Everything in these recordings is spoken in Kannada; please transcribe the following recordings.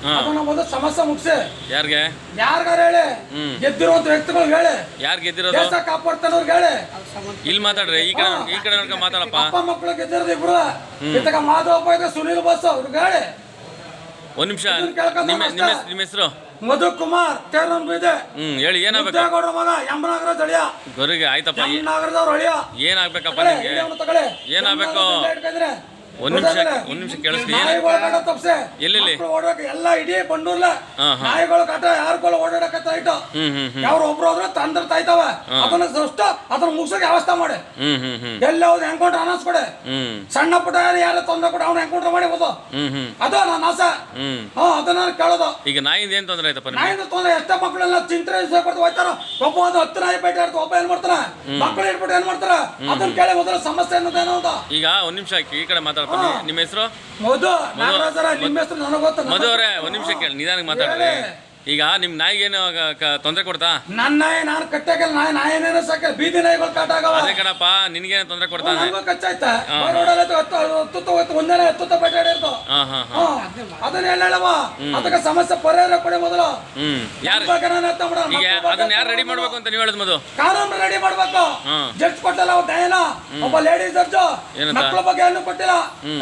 ಅದನ್ನ ಮೊದಲು ಸಮಸ್ಯೆ ಮುಗಿಸಿ ಯಾರಿಗೆ ಯಾರಿಗಾರ ಹೇಳಿ ಗೆದ್ದಿರುವಂತ ವ್ಯಕ್ತಿಗಳಿಗೆ ಹೇಳಿ ಯಾರು ಗೆದ್ದಿರೋದು ದೇಶ ಕಾಪಾಡ್ತಾನವ್ರಿಗೆ ಹೇಳಿ ಇಲ್ಲಿ ಮಾತಾಡ್ರಿ ಈ ಕಡೆ ನೋಡ್ಕೊಂಡು ಮಾತಾಡಪ್ಪ ಅಪ್ಪ ಮಕ್ಕಳು ಗೆದ್ದಿರೋದು ಇಬ್ರು ಇತ್ತಾಗ ಮಾಧವಪ್ಪ ಇದೆ ಸುನೀಲ್ ಬಸ್ ಅವ್ರಿಗೆ ಹೇಳಿ ಒಂದ್ ನಿಮಿಷ ನಿಮ್ಮ ಹೆಸರು ಮಧು ಕುಮಾರ್ ತೇರನ್ ಬೀದೆ ಹೇಳಿ ಏನಾಗ್ಬೇಕು ಮುದ್ದೇಗೌಡ್ರ ಮಗ ಯಮನಗರದ ಅಳಿಯ ಗೊರಿಗೆ ಆಯ್ತಪ್ಪ ಯಮನಗರದವ್ರ ಅಳಿಯ ಏನಾಗ್ಬೇಕಪ್ಪ ನಿಮ್ಗೆ ತಗೊಳ್ಳಿ ಏನಾಗ್ಬೇಕು ಒಂದ್ ನಿಮಿಷ ಕೇಳಿಸ್ಲಿ ಎಲ್ಲೆಲ್ಲಿ ಎಲ್ಲ ಇಡೀ ಬಂಡೂರ್ಲ ನಾಯಿಗಳು ಕಾಟ ಯಾರುಗಳು ಓಡಾಡಕತ್ತಾಯ್ತು ಯಾರು ಒಬ್ರು ಹೋದ್ರೆ ತಂದ್ರ ತಾಯ್ತಾವ ಅದನ್ನ ಅಷ್ಟು ಅದನ್ನ ಮುಗಿಸೋಕೆ ವ್ಯವಸ್ಥೆ ಮಾಡಿ ಎಲ್ಲಿ ಹೋದ್ ಎನ್ಕೌಂಟರ್ ಅನೌನ್ಸ್ ಕೊಡೆ ಸಣ್ಣ ಪುಟ್ಟ ಯಾರು ತೊಂದ್ರೆ ಕೊಡ ಅವ್ನ ಎನ್ಕೌಂಟರ್ ಮಾಡಿ ಹೋದು ಅದು ನನ್ನ ಆಸೆ ಅದನ್ನ ಕೇಳೋದು ಈಗ ನಾಯಿಂದ ಏನ್ ತೊಂದ್ರೆ ಆಯ್ತಪ್ಪ ನಾಯಿಂದ ತೊಂದ್ರೆ ಎಷ್ಟೇ ಮಕ್ಕಳೆಲ್ಲ ಚಿಂತೆ ಕೊಡ್ತು ಹೋಯ್ತಾರ ಒಬ್ಬ ಒಂದು 10 ನಾಯಿ ಬೇಟೆ ಆಡ್ತು ಒಬ್ಬ ಏನ್ ಮಾಡ್ತಾರ ಮಕ್ಕಳು ಇಟ್ಬಿಟ್ಟು ಏನ್ ಮಾಡ್ತಾರ ಅದನ್ನ ಕೇಳಿ ಮೊದಲ ಸಮಸ್ಯೆ ಅನ್ನೋದೇನೋ ಅಂತ ಈಗ ಒಂದ್ ನಿಮಿಷ ಈ ಕಡೆ ಮಾತಾಡ್ತೀನಿ ನಿಮ್ಮ ಹೆಸರು ಮಧು ನಾಗರಾಜರ ನಿಮ್ಮ ಹೆಸರು ನನಗೆ ಗೊತ್ತು ಮಧು ಅವರೇ ಒಂದ್ ನಿಮಿಷ ಕೇಳಿ ನಿಧಾನಕ್ಕೆ ಮಾತಾಡ್ರಿ ಈಗ ನಿಮ್ ನಾಯಿಗೇನು ತೊಂದ್ರೆ ಕೊಡ್ತಾ ನನ್ನ ನಾಯಿ ನಾನು ಕಟ್ಟಾಕಲ್ಲ ನಾಯಿನೇನೋ ಸಾಕ ಬೀದಿ ನಾಯಿಗಳು ಕಾಟಾಗವ ಅದೇ ಕಣಪ್ಪ ನಿನ್ಗೇನು ತೊಂದ್ರೆ ಕೊಡ್ತಾನೆ ಕಚ್ಚಾಯ್ತಾ ಒಂದೇ ಹತ್ತು ಬೇಟಾಡಿರ್ತು ಅದನ್ನ ಹೇಳವ ಅದಕ್ಕೆ ಸಮಸ್ಯೆ ಪರಿಹಾರ ಕೊಡಿ ಮೊದಲು ಯಾರು ಈಗ ಅದನ್ನ ಯಾರು ರೆಡಿ ಮಾಡ್ಬೇಕು ಅಂತ ನೀವು ಹೇಳಿದ್ ಮಧು ಕಾನೂನು ರೆಡಿ ಮಾಡ್ಬೇಕು ಜಡ್ಜ್ ಕೊಟ್ಟಲ್ಲ ಅವ ದಯನ ಒಬ್ಬ ಲೇಡಿ ಜಡ್ಜ್ ಮಕ್ಕಳ ಬಗ್ಗೆ ಏನು ಕೊಟ್ಟಿಲ್ಲ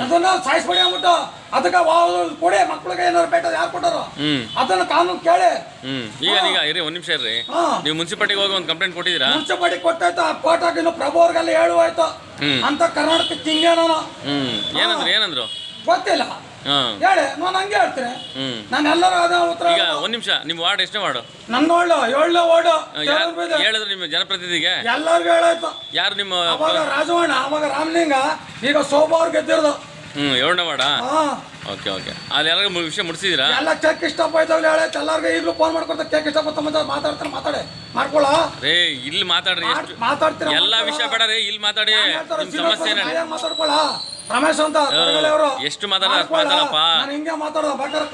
ಅದನ್ನ ಸಾಯಿಸ್ಬೇಡಿ ಅಂದ್ಬಿಟ್ಟು ಅದಕ್ಕೆ ಕೊಡಿ ಮಕ್ಕಳಿಗೆ ಏನಾದ್ರು ಬೇಟ ಯಾರು ಕೊಟ್ಟರು ಅದನ್ನ ಕಾನೂನು ಕೇಳಿ ಈಗ ಇರಿ ಒಂದ್ ನಿಮಿಷ ಇರ್ರಿ ನೀವು ಮುನ್ಸಿಪಾಲಿಟಿಗೆ ಹೋಗಿ ಒಂದು ಕಂಪ್ಲೇಂಟ್ ಕೊಟ್ಟಿದ್ದೀರಾ ಮುನ್ಸಿಪಾಲಿಟಿ ಕೊಟ್ಟಾಯ್ತು ಆ ಕೋಟಾಗ ಇನ್ನು ಪ್ರಭು ಅವ್ರಿಗೆಲ್ಲ ಹೇಳುವಾಯ್ತು ಅಂತ ಕರ್ನಾಟಕ ಕಿಂಗೇನೋ ಏನಂದ್ರು ಗೊತ್ತಿಲ್ಲ ಹೇಳಿ ನಾನು ಹಂಗೆ ಹೇಳ್ತೀನಿ ನಾನು ಎಲ್ಲರೂ ಅದ ಉತ್ತರ ಈಗ ಒಂದ್ ನಿಮಿಷ ನಿಮ್ ವಾರ್ಡ್ ಎಷ್ಟೇ ವಾರ್ಡು ನನ್ನ ವಾರ್ಡು 7ನೇ ವಾರ್ಡು ಹೇಳಿದ್ರು ನಿಮ್ಮ ಜನಪ್ರತಿನಿಧಿಗೆ ಎಲ್ಲರಿಗೂ ಹೇಳಾಯ್ತು ಯಾರು ನಿಮ್ಮ ಅವಾಗ ರಾಜವಣ್ಣ ಅವಾಗ ರಾಮಲಿಂಗ ಈಗ ಶೋಭಾ ಅವ್ರು ಗೆದ್ದಿರೋದು 7ನೇ ವಾರ್ಡಾ ಓಕೆ ಅಲ್ಲಿ ಎಲ್ಲರಿಗೂ ವಿಷಯ ಮುಟ್ಸಿದ್ದೀರಾ ಎಲ್ಲ ಕೇಕ್ ಇಷ್ಟಪ್ಪ ಇದ್ದಾವೆ ಹೇಳಾಯ್ತು ಎಲ್ಲರಿಗೂ ಈಗಲೂ ಫೋನ್ ಮಾಡ್ಕೊಡ್ತಾರೆ ಕೇಕ್ ಇಷ್ಟಪತ್ತ ಮಾತಾಡ್ತಾರೆ ಮಾಡ್ಕೊಳ ರೇ ಇಲ್ಲಿ ಮಾತಾಡ್ರಿ ಮಾತಾಡ್ತೀರ ಎಲ್ಲಾ ವಿಷಯ ಬೇಡ ರೀ ಇಲ್ಲಿ ಮಾತಾಡಿ ನಿಮ್ ಸಮಸ್ಯೆ ಮಾತಾಡ್ಕೊಳ ರಮೇಶ್ ಅಂತ ಅವರು ಎಷ್ಟು ಮಾತಾಡಪ್ಪ ಹಿಂಗೆ ಮಾತಾಡೋದು ಬೇಕಾದ್ರೆ